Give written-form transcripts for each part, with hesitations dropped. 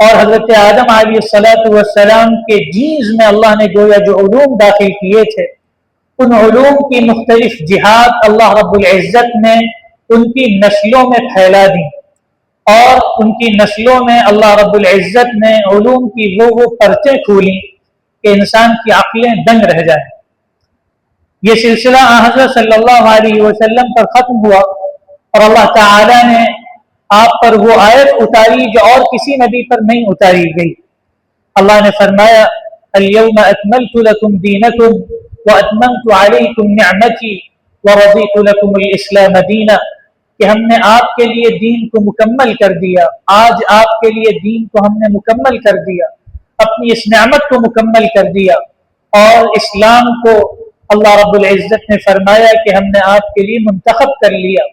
اور حضرت آدم علیہ السلام کے جینز میں اللہ نے گویا جو علوم داخل کیے تھے، ان علوم کی مختلف جہات اللہ رب العزت نے ان کی نسلوں میں پھیلا دی، اور ان کی نسلوں میں اللہ رب العزت نے علوم کی وہ پرچیں کھولیں کہ انسان کی عقلیں دنگ رہ جائیں۔ یہ سلسلہ حضرت صلی اللہ علیہ وسلم پر ختم ہوا، اور اللہ تعالی نے آپ پر وہ آیت اتاری جو اور کسی نبی پر نہیں اتاری گئی۔ اللہ نے فرمایا الیوم اکملت لکم دینکم واتممت علیکم نعمتی ورضیت لکم الاسلام دینا، کہ ہم نے آپ کے لیے دین کو مکمل کر دیا، آج آپ کے لیے دین کو ہم نے مکمل کر دیا، اپنی اس نعمت کو مکمل کر دیا، اور اسلام کو اللہ رب العزت نے فرمایا کہ ہم نے آپ کے لیے منتخب کر لیا۔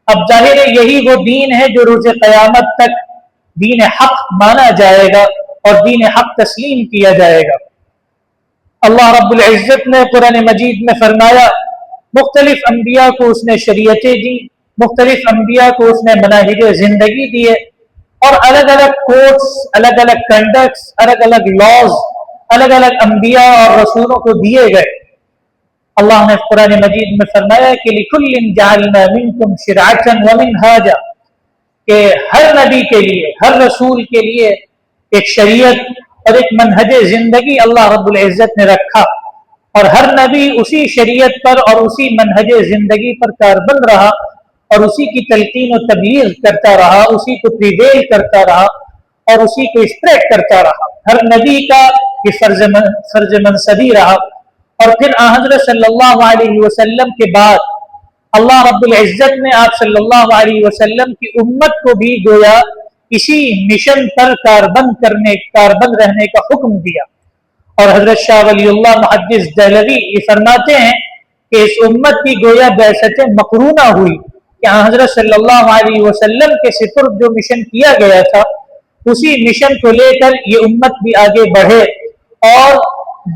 اب ظاہر ہے یہی وہ دین ہے جو روز قیامت تک دین حق مانا جائے گا اور دین حق تسلیم کیا جائے گا۔ اللہ رب العزت نے قرآن مجید میں فرمایا مختلف انبیاء کو اس نے شریعتیں دی، مختلف انبیاء کو اس نے مناہج زندگی دیے، اور الگ الگ کوڈس، الگ الگ کنڈکٹس، الگ الگ لاز الگ الگ انبیاء اور رسولوں کو دیے گئے۔ اللہ نے قرآن مجید میں فرمایا کہ لِكُلٍّ جَعَلْنَا مِنْكُمْ شِرْعَةً وَمِنْهَاجًا، کہ ہر نبی کے لیے، ہر رسول کے لیے ایک شریعت اور ایک منہج زندگی اللہ رب العزت نے رکھا، اور ہر نبی اسی شریعت پر اور اسی منہج زندگی پر کاربند رہا، اور اسی کی تلقین و تبلیغ کرتا رہا، اسی کو پریویل کرتا رہا اور اسی کو اسپریڈ کرتا رہا۔ ہر نبی کا یہ فرض منصبی رہا۔ اور پھر حضرت صلی اللہ علیہ وسلم کے بعد اللہ رب العزت نے آپ صلی اللہ علیہ وسلم کی امت کو بھی گویا اسی مشن پر کاربند رہنے کا حکم دیا۔ اور حضرت شاہ ولی اللہ محدث دہلوی یہ فرماتے ہیں کہ اس امت کی گویا بعثت مقرونہ ہوئی کہ حضرت صلی اللہ علیہ وسلم کے سپرد جو مشن کیا گیا تھا اسی مشن کو لے کر یہ امت بھی آگے بڑھے، اور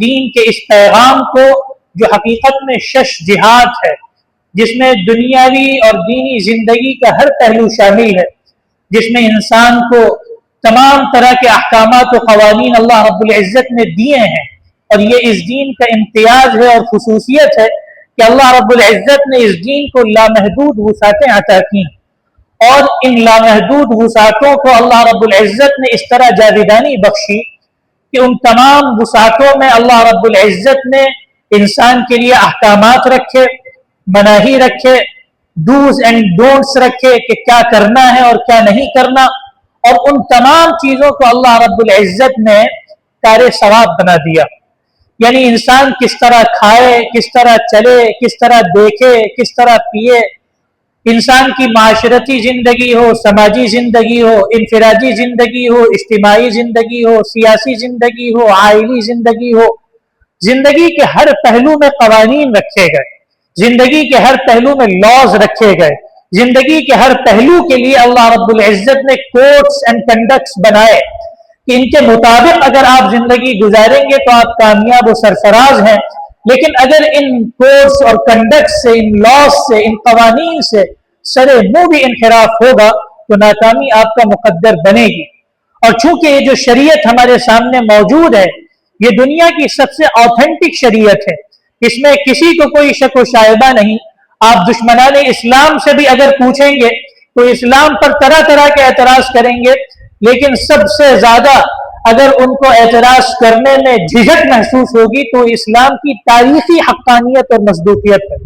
دین کے اس پیغام کو جو حقیقت میں 6 جہاد ہے، جس میں دنیاوی اور دینی زندگی کا ہر پہلو شامل ہے، جس میں انسان کو تمام طرح کے احکامات و قوانین اللہ رب العزت نے دیے ہیں، اور یہ اس دین کا امتیاز ہے اور خصوصیت ہے کہ اللہ رب العزت نے اس دین کو لامحدود وسعتیں عطا کی، اور ان لامحدود وسعتوں کو اللہ رب العزت نے اس طرح جاویدانی بخشی کہ ان تمام وسعتوں میں اللہ رب العزت نے انسان کے لیے احکامات رکھے، مناہی رکھے، ڈوز اینڈ ڈونٹس رکھے کہ کیا کرنا ہے اور کیا نہیں کرنا، اور ان تمام چیزوں کو اللہ رب العزت نے کار ثواب بنا دیا۔ یعنی انسان کس طرح کھائے، کس طرح چلے، کس طرح دیکھے، کس طرح پیے، انسان کی معاشرتی زندگی ہو، سماجی زندگی ہو، انفرادی زندگی ہو، اجتماعی زندگی ہو، سیاسی زندگی ہو، عائلی زندگی ہو، زندگی کے ہر پہلو میں قوانین رکھے گئے، زندگی کے ہر پہلو میں لاز رکھے گئے، زندگی کے ہر پہلو کے لیے اللہ رب العزت نے کوڈس اینڈ کنڈکٹس بنائے کہ ان کے مطابق اگر آپ زندگی گزاریں گے تو آپ کامیاب و سرفراز ہیں، لیکن اگر ان کوڈس اور کنڈکٹس سے، ان لاز سے، ان قوانین سے سر منہ بھی انحراف ہوگا تو ناکامی آپ کا مقدر بنے گی۔ اور چونکہ یہ جو شریعت ہمارے سامنے موجود ہے یہ دنیا کی سب سے آتھینٹک شریعت ہے، اس میں کسی کو کوئی شک و شائبہ نہیں۔ آپ دشمنان اسلام سے بھی اگر پوچھیں گے تو اسلام پر طرح طرح کے اعتراض کریں گے، لیکن سب سے زیادہ اگر ان کو اعتراض کرنے میں جھجک محسوس ہوگی تو اسلام کی تاریخی حقانیت اور مصدوقیت ہے۔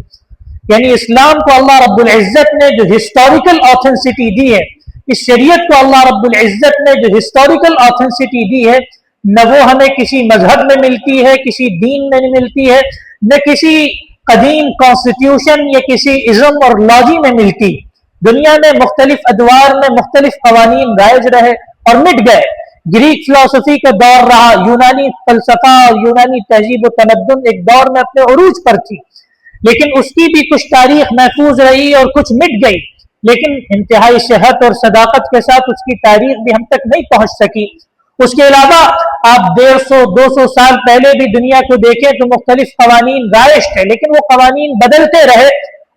یعنی اسلام کو اللہ رب العزت نے جو ہسٹوریکل آتھینسٹی دی ہے، اس شریعت کو اللہ رب العزت نے جو ہسٹوریکل آتھینسٹی دی ہے، نہ وہ ہمیں کسی مذہب میں ملتی ہے، کسی دین میں نہیں ملتی ہے، نہ کسی قدیم کانسٹیٹیوشن یا کسی ازم اور لاجی میں ملتی۔ دنیا میں مختلف ادوار میں مختلف قوانین رائج رہے اور مٹ گئے۔ گریک فلسفی کا دور رہا، یونانی فلسفہ اور یونانی تہذیب و تمدن ایک دور میں اپنے عروج پر تھی، لیکن اس کی بھی کچھ تاریخ محفوظ رہی اور کچھ مٹ گئی، لیکن انتہائی صحت اور صداقت کے ساتھ اس کی تاریخ بھی ہم تک نہیں پہنچ سکی۔ اس کے علاوہ آپ 150-200 سال پہلے بھی دنیا کو دیکھیں تو مختلف قوانین رائج تھے، لیکن وہ قوانین بدلتے رہے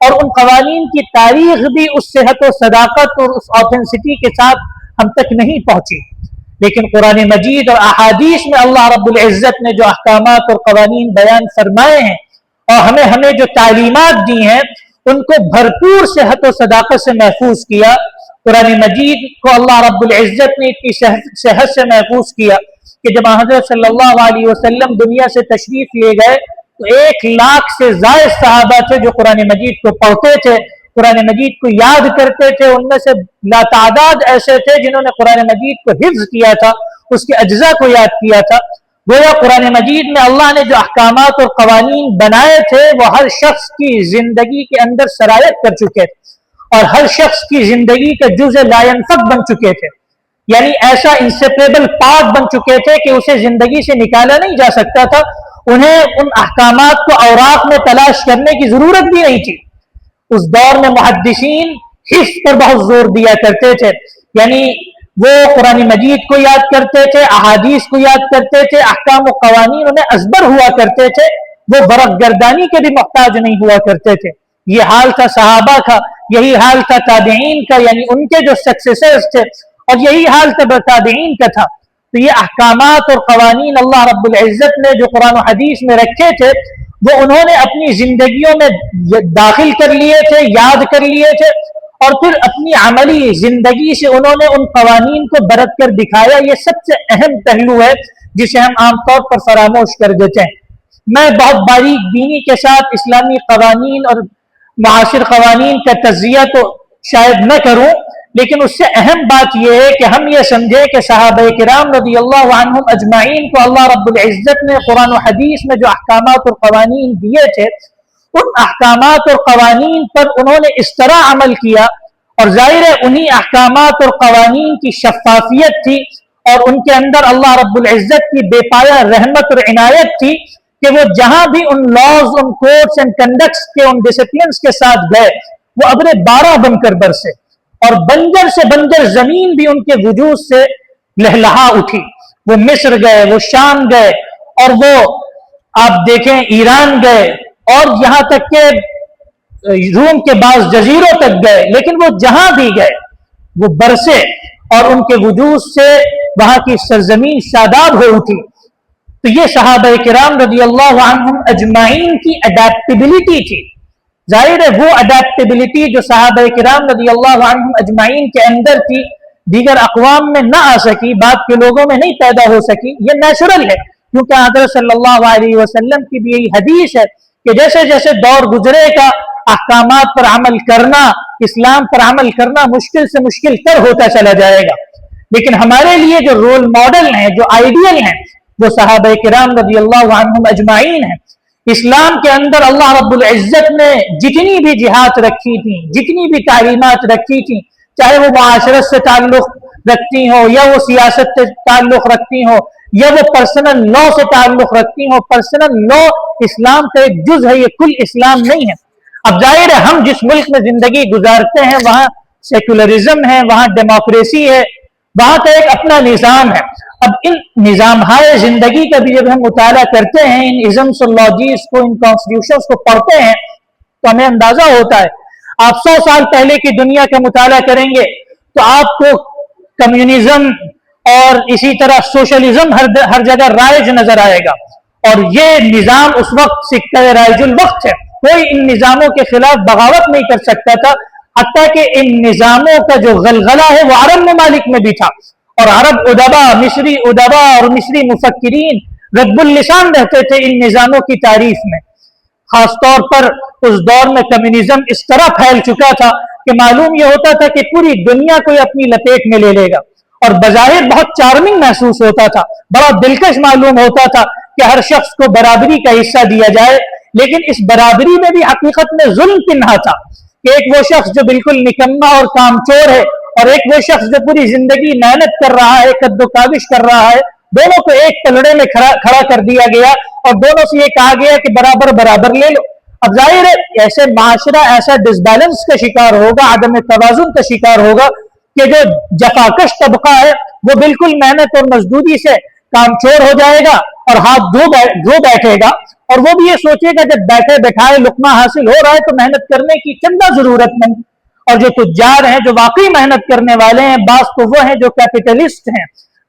اور ان قوانین کی تاریخ بھی اس صحت و صداقت اور اس آتھینسٹی کے ساتھ ہم تک نہیں پہنچی۔ لیکن قرآن مجید اور احادیث میں اللہ رب العزت نے جو احکامات اور قوانین بیان فرمائے ہیں اور ہمیں جو تعلیمات دی ہیں ان کو بھرپور صحت و صداقت سے محفوظ کیا. قرآن مجید کو اللہ رب العزت نے اتنی صحت سے محفوظ کیا کہ جب حضرت صلی اللہ علیہ وسلم دنیا سے تشریف لے گئے تو 1,00,000 سے زائد صحابہ تھے جو قرآن مجید کو پڑھتے تھے, قرآن مجید کو یاد کرتے تھے. ان میں سے لاتعداد ایسے تھے جنہوں نے قرآن مجید کو حفظ کیا تھا, اس کے اجزاء کو یاد کیا تھا. گویا قرآن مجید میں اللہ نے جو احکامات اور قوانین بنائے تھے وہ ہر شخص کی زندگی کے اندر سرایت کر چکے تھے اور ہر شخص کی زندگی کا جزء لا ينفک بن چکے تھے. یعنی ایسا انسیپریبل پارٹ بن چکے تھے کہ اسے زندگی سے نکالا نہیں جا سکتا تھا. انہیں ان احکامات کو اوراق میں تلاش کرنے کی ضرورت بھی نہیں تھی. اس دور میں محدثین حفظ پر بہت زور دیا کرتے تھے, یعنی وہ قرآن مجید کو یاد کرتے تھے, احادیث کو یاد کرتے تھے, احکام و قوانین انہیں ازبر ہوا کرتے تھے, وہ برق گردانی کے بھی محتاج نہیں ہوا کرتے تھے. یہ حال تھا صحابہ کا, یہی حال تھا تابعین کا, یعنی ان کے جو سکسیسرز تھے, اور یہی حال تھا تابعین کا تھا. تو یہ احکامات اور قوانین اللہ رب العزت نے جو قرآن و حدیث میں رکھے تھے وہ انہوں نے اپنی زندگیوں میں داخل کر لیے تھے, یاد کر لیے تھے, اور پھر اپنی عملی زندگی سے انہوں نے ان قوانین کو برت کر دکھایا. یہ سب سے اہم پہلو ہے جسے ہم عام طور پر فراموش کر دیتے ہیں. میں بہت باریک بینی کے ساتھ اسلامی قوانین اور معاصر قوانین کا تجزیہ تو شاید نہ کروں, لیکن اس سے اہم بات یہ ہے کہ ہم یہ سمجھیں کہ صحابہ کرام رضی اللہ عنہم اجمعین کو اللہ رب العزت نے قرآن و حدیث میں جو احکامات اور قوانین دیے تھے ان احکامات اور قوانین پر انہوں نے اس طرح عمل کیا, اور ظاہر ہے انہی احکامات اور قوانین کی شفافیت تھی اور ان کے اندر اللہ رب العزت کی بے پایہ رحمت اور عنایت تھی کہ وہ جہاں بھی ان لاز, ان کوڈز اینڈ کنڈکٹس کے, ان ڈسپلنس کے ساتھ گئے وہ ابر بارہ بن کر برسے, اور بنجر سے بنجر زمین بھی ان کے وجود سے لہلہا اٹھی. وہ مصر گئے, وہ شام گئے, اور وہ آپ دیکھیں ایران گئے, اور یہاں تک کہ روم کے بعض جزیروں تک گئے, لیکن وہ جہاں بھی گئے وہ برسے اور ان کے وجود سے وہاں کی سرزمین شاداب ہو اٹھی. تو یہ صحابہ کرام رضی اللہ عنہم اجمعین کی اڈیپٹیبلٹی تھی. ظاہر ہے وہ اڈیپٹیبلٹی جو صحابہ کرام رضی اللہ عنہم اجمعین کے اندر تھی دیگر اقوام میں نہ آ سکی, بعد کے لوگوں میں نہیں پیدا ہو سکی. یہ نیچرل ہے, کیونکہ حضرت صلی اللہ علیہ وسلم کی بھی یہی حدیث ہے کہ جیسے جیسے دور گزرے گا احکامات پر عمل کرنا, اسلام پر عمل کرنا مشکل سے مشکل تر ہوتا چلا جائے گا. لیکن ہمارے لیے جو رول ماڈل ہیں, جو آئیڈیل ہیں, وہ صحابہ کرام رضی اللہ عنہم اجمعین ہیں. اسلام کے اندر اللہ رب العزت نے جتنی بھی جہات رکھی تھی, جتنی بھی تعلیمات رکھی تھی, چاہے وہ معاشرت سے تعلق رکھتی ہوں یا وہ سیاست سے تعلق رکھتی ہوں یا وہ پرسنل لا سے تعلق رکھتی ہوں, پرسنل لا اسلام کا ایک جز ہے, یہ کل اسلام نہیں ہے. اب ظاہر ہے ہم جس ملک میں زندگی گزارتے ہیں وہاں سیکولرزم ہے, وہاں ڈیموکریسی ہے, وہاں کا ایک اپنا نظام ہے. اب ان نظام ہائے زندگی کا بھی جب ہم مطالعہ کرتے ہیں, ان ازمس اور لاجیز کو, ان کانسٹیٹیوشنز کو پڑھتے ہیں تو ہمیں اندازہ ہوتا ہے. آپ 100 سال پہلے کی دنیا کا مطالعہ کریں گے تو آپ کو کمیونزم اور اسی طرح سوشلزم ہر جگہ رائج نظر آئے گا, اور یہ نظام اس وقت سکہ رائج الوقت ہے. کوئی ان نظاموں کے خلاف بغاوت نہیں کر سکتا تھا, حتیٰ کہ ان نظاموں کا جو غلغلہ ہے وہ عرب ممالک میں بھی تھا, اور عرب ادبا, مصری ادبا اور مصری مفکرین رب اللسان رہتے تھے ان نظاموں کی تعریف میں. خاص طور پر اس دور میں کمیونزم اس طرح پھیل چکا تھا کہ معلوم یہ ہوتا تھا کہ پوری دنیا کو اپنی لپیٹ میں لے لے گا, اور بظاہر بہت چارمنگ محسوس ہوتا تھا, بڑا دلکش معلوم ہوتا تھا کہ ہر شخص کو برابری کا حصہ دیا جائے. لیکن اس برابری میں بھی حقیقت میں ظلم پنہا تھا کہ ایک وہ شخص جو بالکل نکما اور کام چور ہے, اور ایک وہ شخص جو پوری زندگی محنت کر رہا ہے, قد و کاوش کر رہا ہے, دونوں کو ایک پلڑے میں کھڑا کر دیا گیا اور دونوں سے یہ کہا گیا کہ برابر برابر لے لو. اب ظاہر ہے ایسے معاشرہ ایسا ڈس بیلنس کا شکار ہوگا, عدم توازن کا شکار ہوگا کہ جو جفاکش طبقہ ہے وہ بالکل محنت اور مزدوری سے کام چور ہو جائے گا اور ہاتھ دھو بیٹھے گا, اور وہ بھی یہ سوچے گا جب بیٹھے بیٹھائے لقمہ حاصل ہو رہا ہے تو محنت کرنے کی چندہ ضرورت نہیں. اور جو تجار ہیں, جو واقعی محنت کرنے والے ہیں, بعض تو وہ ہیں جو کیپٹلسٹ ہیں,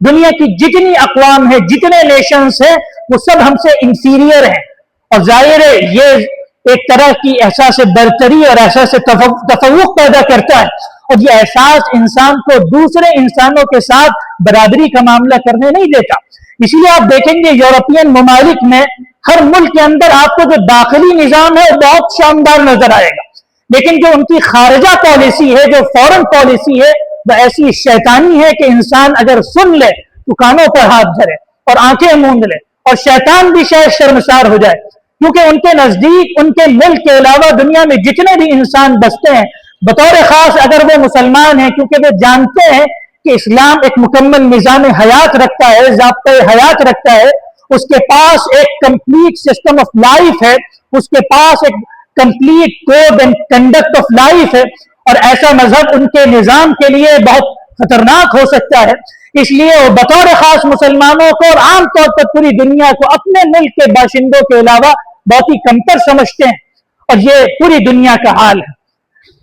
دنیا کی جتنی اقوام ہے، جتنے نیشنز ہیں، وہ سب ہم سے انفیریئر ہیں، اور ظاہر ہے یہ ایک طرح کی احساس برتری اور احساس تفوق پیدا کرتا ہے، اور یہ احساس انسان کو دوسرے انسانوں کے ساتھ برابری کا معاملہ کرنے نہیں دیتا۔ اسی لیے آپ دیکھیں گے یورپین ممالک میں ہر ملک کے اندر آپ کو جو داخلی نظام ہے وہ بہت شاندار نظر آئے گا، لیکن جو ان کی خارجہ پالیسی ہے، جو فورن پالیسی ہے، وہ ایسی شیطانی ہے کہ انسان اگر سن لے تو کانوں پر ہاتھ دھرے اور آنکھیں موند لے، اور شیطان بھی شاید شرمسار ہو جائے، کیونکہ ان کے نزدیک ان کے ملک کے علاوہ دنیا میں جتنے بھی انسان بستے ہیں، بطور خاص اگر وہ مسلمان ہیں، کیونکہ وہ جانتے ہیں کہ اسلام ایک مکمل نظام حیات رکھتا ہے، ضابطۂ حیات رکھتا ہے، اس کے پاس ایک کمپلیٹ سسٹم آف لائف ہے، اس کے پاس ایک complete code and conduct of life ہے، اور ایسا مذہب ان کے نظام کے لیے بہت خطرناک ہو سکتا ہے۔ اس لیے وہ بطور خاص مسلمانوں کو اور عام طور پر پوری دنیا کو اپنے ملک کے باشندوں کے علاوہ بہت ہی کمتر سمجھتے ہیں، اور یہ پوری دنیا کا حال ہے۔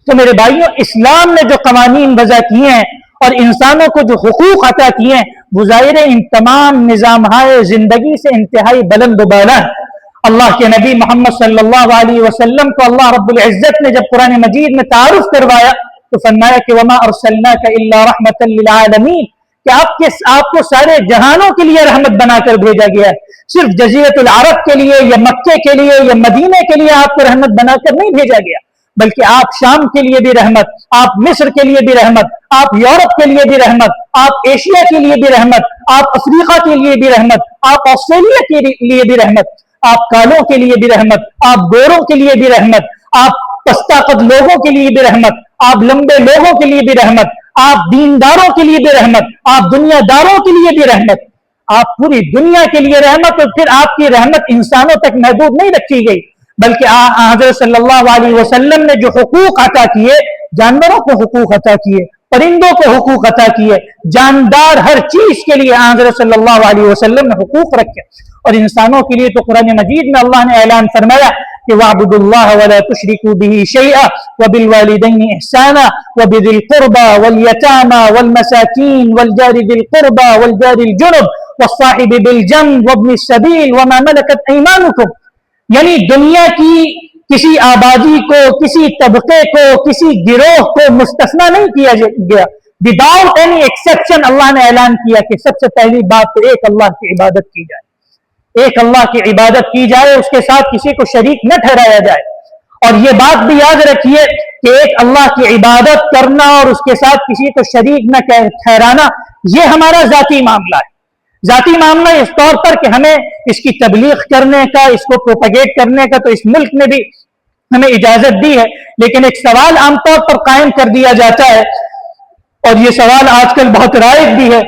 تو میرے بھائیوں، اسلام نے جو قوانین وضع کیے ہیں اور انسانوں کو جو حقوق عطا کیے ہیں، وہ ظاہر ان تمام نظامہائے زندگی سے انتہائی بلند و بالا ہے۔ اللہ کے نبی محمد صلی اللہ علیہ وسلم کو اللہ رب العزت نے جب قرآن مجید میں تعارف کروایا تو فرمایا کہ وما ارسلناک الا رحمۃ للعالمین، کہ آپ کو سارے جہانوں کے لیے رحمت بنا کر بھیجا گیا ہے، صرف جزیرۃ العرب کے لیے یا مکے کے لیے یا مدینے کے لیے آپ کو رحمت بنا کر نہیں بھیجا گیا، بلکہ آپ شام کے لیے بھی رحمت، آپ مصر کے لیے بھی رحمت، آپ یورپ کے لیے بھی رحمت، آپ ایشیا کے لیے بھی رحمت، آپ افریقہ کے لیے بھی رحمت، آپ آسٹریلیا کے لیے بھی رحمت، آپ کالوں کے لیے بھی رحمت، آپ گوروں کے لیے بھی رحمت، آپ پستہ قد لوگوں کے لیے بھی رحمت، آپ لمبے لوگوں کے لیے بھی رحمت، آپ دینداروں کے لیے بھی رحمت، آپ دنیا داروں کے لیے بھی رحمت، آپ پوری دنیا کے لیے رحمت۔ اور پھر آپ کی رحمت انسانوں تک محدود نہیں رکھی گئی، بلکہ حضرت صلی اللہ علیہ وسلم نے جو حقوق عطا کیے، جانوروں کو حقوق عطا کیے، پرندوں کو حقوق عطا کیے، جاندار ہر چیز کے لیے حضرت صلی اللہ علیہ وسلم نے حقوق رکھے، اور انسانوں کے لیے تو قرآن مجید میں اللہ نے اعلان فرمایا کہ وَاعْبُدُوا اللَّهَ وَلَا تُشْرِكُوا بِهِ شَيْئًا وَبِالْوَالِدَيْنِ إِحْسَانًا وَبِذِي الْقُرْبَى وَالْيَتَامَى وَالْمَسَاكِينِ وَالْجَارِ ذِي الْقُرْبَى وَالْجَارِ الْجُنُبِ وَالصَّاحِبِ بِالْجَنبِ وَابْنِ السَّبِيلِ وَمَا مَلَكَتْ أَيْمَانُكُمْ، یعنی دنیا کی کسی آبادی کو، کسی طبقے کو، کسی گروہ کو مستثنیٰ نہیں کیا گیا، وداؤٹ اینی ایکسیپشن اللہ نے اعلان کیا کہ سب سے پہلی بات تو ایک اللہ کی عبادت کی جائے، ایک اللہ کی عبادت کی جائے، اس کے ساتھ کسی کو شریک نہ ٹھہرایا جائے۔ اور یہ بات بھی یاد رکھیے کہ ایک اللہ کی عبادت کرنا اور اس کے ساتھ کسی کو شریک نہ ٹھہرانا، یہ ہمارا ذاتی معاملہ ہے، ذاتی معاملہ اس طور پر کہ ہمیں اس کی تبلیغ کرنے کا، اس کو پروپیگیٹ کرنے کا تو اس ملک نے بھی ہمیں اجازت دی ہے، لیکن ایک سوال عام طور پر قائم کر دیا جاتا ہے، اور یہ سوال آج کل بہت رائج بھی ہے۔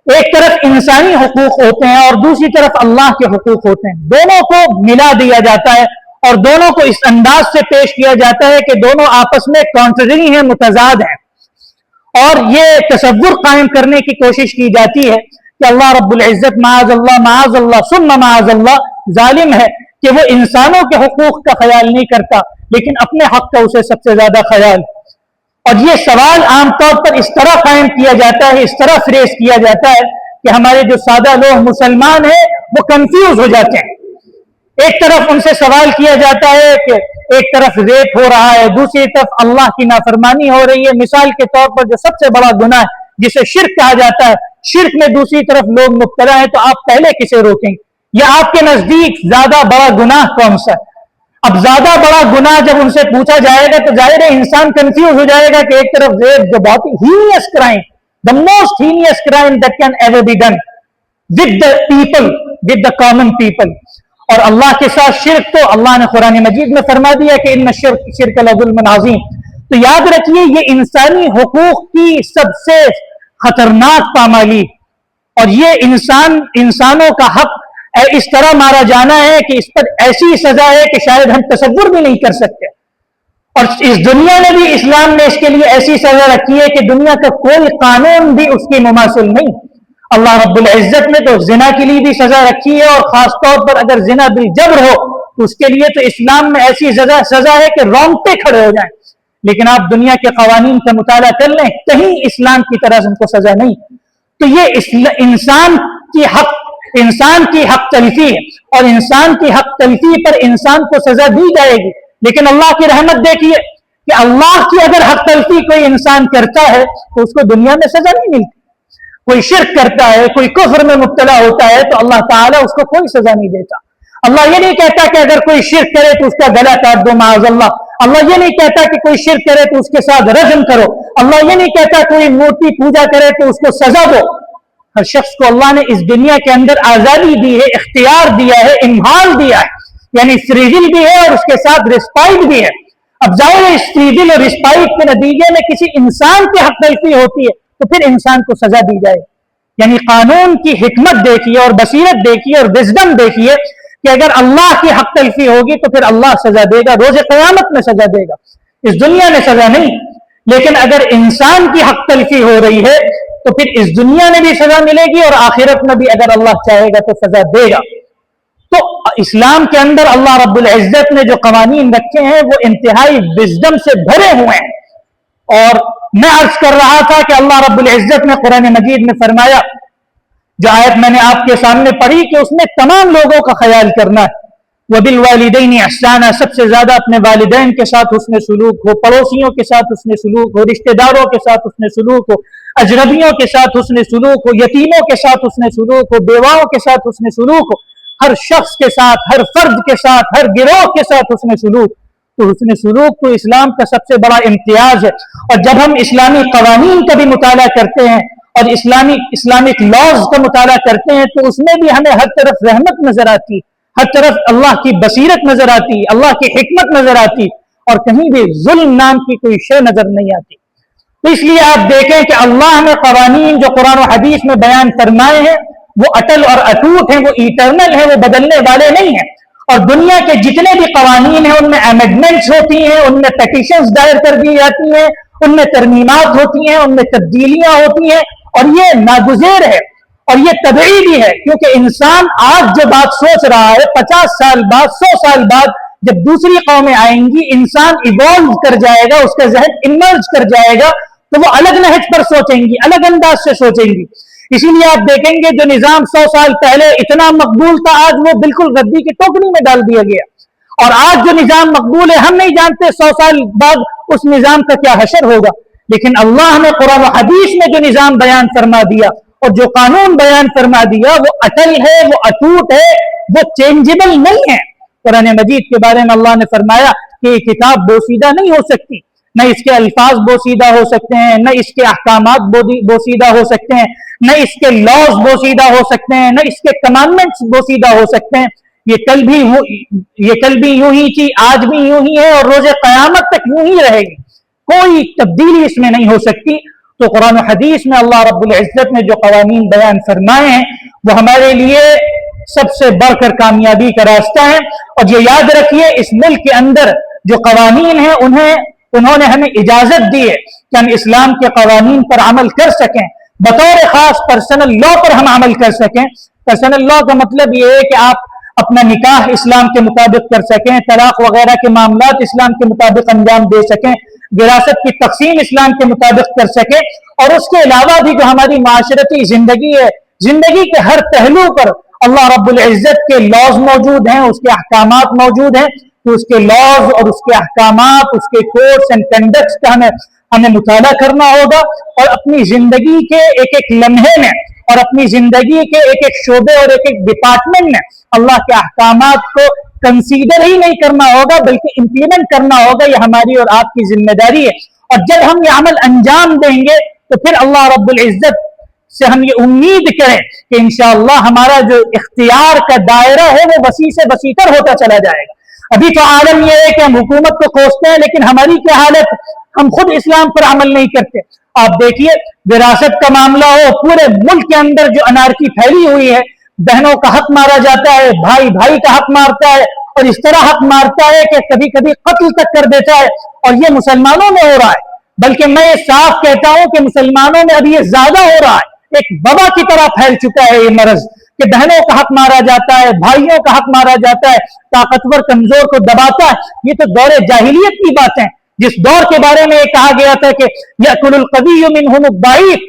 ایک طرف انسانی حقوق ہوتے ہیں اور دوسری طرف اللہ کے حقوق ہوتے ہیں، دونوں کو ملا دیا جاتا ہے اور دونوں کو اس انداز سے پیش کیا جاتا ہے کہ دونوں آپس میں کانٹرری ہیں، متضاد ہیں، اور یہ تصور قائم کرنے کی کوشش کی جاتی ہے کہ اللہ رب العزت معاذ اللہ ثم معاذ اللہ ظالم ہے کہ وہ انسانوں کے حقوق کا خیال نہیں کرتا، لیکن اپنے حق کا اسے سب سے زیادہ خیال۔ اور یہ سوال عام طور پر اس طرح قائم کیا جاتا ہے، اس طرح فریز کیا جاتا ہے کہ ہمارے جو سادہ لوگ مسلمان ہیں وہ کنفیوز ہو جاتے ہیں۔ ایک طرف ان سے سوال کیا جاتا ہے کہ ایک طرف ریپ ہو رہا ہے، دوسری طرف اللہ کی نافرمانی ہو رہی ہے، مثال کے طور پر جو سب سے بڑا گناہ جسے شرک کہا جاتا ہے، شرک میں دوسری طرف لوگ مبتلا ہیں، تو آپ پہلے کسے روکیں گے؟ یا آپ کے نزدیک زیادہ بڑا گناہ کون سا ہے؟ اب زیادہ بڑا گناہ جب ان سے پوچھا جائے گا تو ظاہر ہے انسان کنفیوز ہو جائے گا کہ ایک طرف ریپ جو بہت ہی heinous crime, the most heinous crime that can ever be done with the people, with the common people، اور اللہ کے ساتھ شرک تو اللہ نے قرآن مجید میں فرما دیا کہ ان شرک لظلم عظیم۔ تو یاد رکھیے یہ انسانی حقوق کی سب سے خطرناک پامالی، اور یہ انسانوں کا حق اس طرح مارا جانا ہے کہ اس پر ایسی سزا ہے کہ شاید ہم تصور بھی نہیں کر سکتے، اور اس دنیا میں بھی اسلام نے اس کے لیے ایسی سزا رکھی ہے کہ دنیا کا کوئی قانون بھی اس کے مماثل نہیں۔ اللہ رب العزت نے تو زنا کے لیے بھی سزا رکھی ہے، اور خاص طور پر اگر زنا بالجبر ہو تو اس کے لیے تو اسلام میں ایسی سزا ہے کہ رونگٹے کھڑے ہو جائیں، لیکن آپ دنیا کے قوانین کا مطالعہ کر لیں، کہیں اسلام کی طرح ان کو سزا نہیں۔ تو یہ انسان کی حق تلفی ہے، اور انسان کی حق تلفی پر انسان کو سزا دی جائے گی۔ لیکن اللہ کی رحمت دیکھیے کہ اللہ کی اگر حق تلفی کوئی انسان کرتا ہے تو اس کو دنیا میں سزا نہیں ملتی۔ کوئی شرک کرتا ہے، کوئی کفر میں مبتلا ہوتا ہے تو اللہ تعالیٰ اس کو کوئی سزا نہیں دیتا۔ اللہ یہ نہیں کہتا کہ اگر کوئی شرک کرے تو اس کا گلا کاٹ دو معاذ اللہ۔ اللہ یہ نہیں کہتا کہ کوئی شرک کرے تو اس کے ساتھ رجم کرو۔ اللہ یہ نہیں کہتا کوئی مورتی پوجا کرے تو اس کو سزا دو۔ ہر شخص کو اللہ نے اس دنیا کے اندر آزادی دی ہے، اختیار دیا ہے، امہال دیا ہے، یعنی فری ول بھی ہے اور اس کے ساتھ رسپائٹ بھی ہے۔ اب ظاہر ہے اس فری ول اور رسپائٹ کے نتیجے میں کسی انسان کی حق تلفی ہوتی ہے تو پھر انسان کو سزا دی جائے۔ یعنی قانون کی حکمت دیکھیے اور بصیرت دیکھیے اور وزڈم دیکھیے کہ اگر اللہ کی حق تلفی ہوگی تو پھر اللہ سزا دے گا، روز قیامت میں سزا دے گا، اس دنیا میں سزا نہیں۔ لیکن اگر انسان کی حق تلفی ہو رہی ہے تو پھر اس دنیا میں بھی سزا ملے گی اور آخرت میں بھی اگر اللہ چاہے گا تو سزا دے گا۔ تو اسلام کے اندر اللہ رب العزت نے جو قوانین رکھے ہیں وہ انتہائی وزڈم سے بھرے ہوئے ہیں۔ اور میں عرض کر رہا تھا کہ اللہ رب العزت نے قرآن مجید میں فرمایا، جو آیت میں نے آپ کے سامنے پڑھی کہ اس میں تمام لوگوں کا خیال کرنا ہے۔ وَبِالْوَالِدَيْنِ إِحْسَانًا، سب سے زیادہ اپنے والدین کے ساتھ حسن سلوک ہو، پڑوسیوں کے ساتھ حسن سلوک ہو، رشتہ داروں کے ساتھ حسن سلوک ہو، اجنبیوں کے ساتھ حسن سلوک ہو، یتیموں کے ساتھ حسن سلوک ہو، بیواؤں کے ساتھ حسن سلوک ہو، ہر شخص کے ساتھ، ہر فرد کے ساتھ، ہر گروہ کے ساتھ حسن سلوک۔ تو حسن سلوک تو اسلام کا سب سے بڑا امتیاز ہے۔ اور جب ہم اسلامی قوانین کا بھی مطالعہ کرتے ہیں اور اسلامک لاز کا مطالعہ کرتے ہیں تو اس میں بھی ہمیں ہر طرف رحمت نظر آتی، ہر طرف اللہ کی بصیرت نظر آتی، اللہ کی حکمت نظر آتی، اور کہیں بھی ظلم نام کی کوئی شے نظر نہیں آتی۔ تو اس لیے آپ دیکھیں کہ اللہ نے قوانین جو قرآن و حدیث میں بیان فرمائے ہیں وہ اٹل اور اٹوٹ ہیں، وہ ایٹرنل ہیں، وہ بدلنے والے نہیں ہیں۔ اور دنیا کے جتنے بھی قوانین ہیں ان میں امینڈمنٹس ہوتی ہیں، ان میں پیٹیشنز دائر کر دی جاتی ہیں، ان میں ترمیمات ہوتی ہیں، ان میں تبدیلیاں ہوتی ہیں، اور یہ ناگزیر ہے اور یہ طبعی بھی ہے، کیونکہ انسان آج جو بات سوچ رہا ہے 50 سال بعد، 100 سال بعد جب دوسری قومیں آئیں گی، انسان ایوالو کر جائے گا، اس کا ذہن ایمرج کر جائے گا، تو وہ الگ نہج پر سوچیں گی، الگ انداز سے سوچیں گی۔ اسی لیے آپ دیکھیں گے جو نظام 100 سال پہلے اتنا مقبول تھا آج وہ بالکل ردی کی ٹوکری میں ڈال دیا گیا، اور آج جو نظام مقبول ہے ہم نہیں جانتے 100 سال بعد اس نظام کا کیا حشر ہوگا۔ لیکن اللہ نے قرآن و حدیث میں جو نظام بیان فرما دیا اور جو قانون بیان فرما دیا وہ اٹل ہے، وہ اٹوٹ ہے، وہ چینجبل نہیں ہے۔ قرآن مجید کے بارے میں اللہ نے فرمایا کہ یہ کتاب بوسیدہ نہیں ہو سکتی، نہ اس کے الفاظ بوسیدہ ہو سکتے ہیں، نہ اس کے احکامات بوسیدہ ہو سکتے ہیں، نہ اس کے لاز بوسیدہ ہو سکتے ہیں، نہ اس کے کمانڈمنٹس بوسیدہ ہو سکتے ہیں۔ یہ کل بھی یوں ہی تھی، آج بھی یوں ہی ہے، اور روز قیامت تک یوں ہی رہے گی، کوئی تبدیلی اس میں نہیں ہو سکتی۔ تو قرآن و حدیث میں اللہ رب العزت نے جو قوانین بیان فرمائے ہیں وہ ہمارے لیے سب سے بڑھ کر کامیابی کا راستہ ہے۔ اور یہ یاد رکھیے اس ملک کے اندر جو قوانین ہیں انہوں نے ہمیں اجازت دی ہے کہ ہم اسلام کے قوانین پر عمل کر سکیں، بطور خاص پرسنل لا پر ہم عمل کر سکیں۔ پرسنل لا کا مطلب یہ ہے کہ آپ اپنا نکاح اسلام کے مطابق کر سکیں، طلاق وغیرہ کے معاملات اسلام کے مطابق انجام دے سکیں، وراثت کی تقسیم اسلام کے مطابق کر سکیں، اور اس کے علاوہ بھی جو ہماری معاشرتی زندگی ہے، زندگی کے ہر پہلو پر اللہ رب العزت کے لاز موجود ہیں، اس کے احکامات موجود ہیں، تو اس کے لاز اور اس کے احکامات، اس کے کوڈز اینڈ کنڈکٹس کا ہمیں مطالعہ کرنا ہوگا، اور اپنی زندگی کے ایک ایک لمحے میں اور اپنی زندگی کے ایک ایک شعبے اور ایک ایک ڈپارٹمنٹ میں اللہ کے احکامات کو کنسیڈر ہی نہیں کرنا ہوگا بلکہ امپلیمنٹ کرنا ہوگا۔ یہ ہماری اور آپ کی ذمہ داری ہے، اور جب ہم یہ عمل انجام دیں گے تو پھر اللہ رب العزت سے ہم یہ امید کریں کہ انشاءاللہ ہمارا جو اختیار کا دائرہ ہے وہ وسیع سے وسیع تر ہوتا چلا جائے گا۔ ابھی تو عالم یہ ہے کہ ہم حکومت کو کوستے ہیں، لیکن ہماری کیا حالت، ہم خود اسلام پر عمل نہیں کرتے۔ آپ دیکھیے وراثت کا معاملہ ہو، پورے ملک کے اندر جو انارکی پھیلی ہوئی ہے، بہنوں کا حق مارا جاتا ہے، بھائی بھائی کا حق مارتا ہے، اور اس طرح حق مارتا ہے کہ کبھی کبھی قتل تک کر دیتا ہے، اور یہ مسلمانوں میں ہو رہا ہے۔ بلکہ میں یہ صاف کہتا ہوں کہ مسلمانوں میں ابھی یہ زیادہ ہو رہا ہے، ایک وبا کی طرح پھیل چکا ہے یہ مرض، کہ بہنوں کا حق مارا جاتا ہے، بھائیوں کا حق مارا جاتا ہے، طاقتور کمزور کو دباتا ہے۔ یہ تو دور جاہلیت کی باتیں، جس دور کے بارے میں یہ کہا گیا تھا کہ یأکل القوی منہم الضعیف،